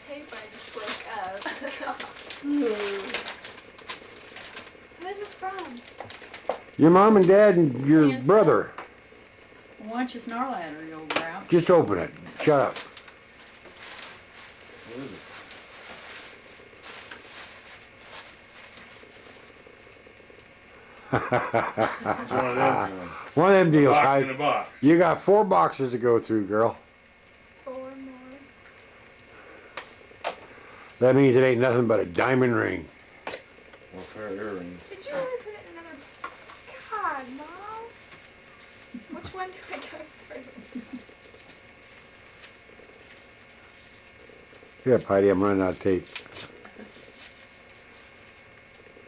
tape when I just woke up. Who's this from? Your mom and dad and your Santa? brother. Why don't you snarl at her, you old grouch? Just open it. Shut up. What is it? It's one of them deals. One of them deals. Box Hyde. in a box. You got 4 boxes to go through, girl. 4 more. That means it ain't nothing but a diamond ring. Well, pair of earrings. Did you really put it in another? God, Mom. Which one do I go through? Yeah, Heidi, I'm running out of tape.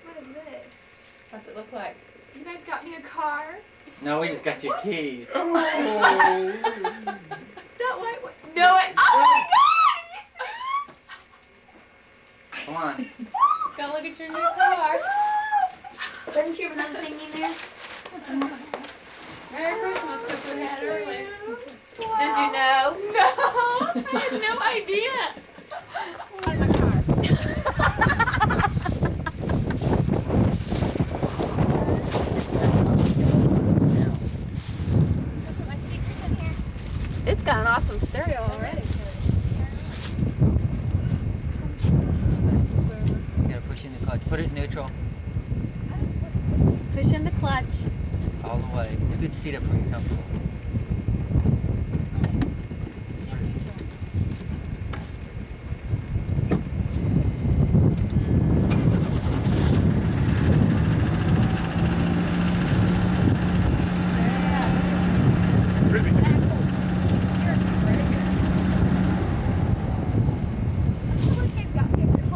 What is this? What's it look like? You guys got me a car? No, we just got your keys. That white one? No, it. Oh my God! Are you serious? Come on. Go look at your new car. Didn't you have another thing in there? Merry Christmas, Cuckoo had early. Did you know? No, I had no idea. On my car. Put my speakers in here. It's got an awesome stereo already. You gotta push in the clutch. Put it in neutral Push in the clutch. all the way. It's a good seat up where you're comfortable.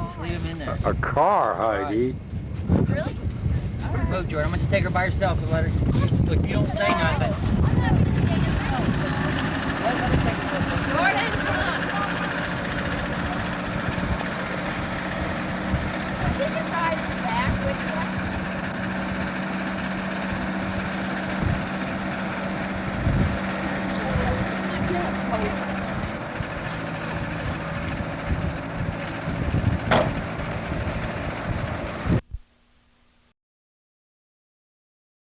Just leave them in there. A car, Heidi. Really? Move, Jordan. I'm gonna just take her by herself and let her. If you don't say nothing. I'm happy to stay in the house. Let her take herself. Jordan, come on. Was it the ride back with you?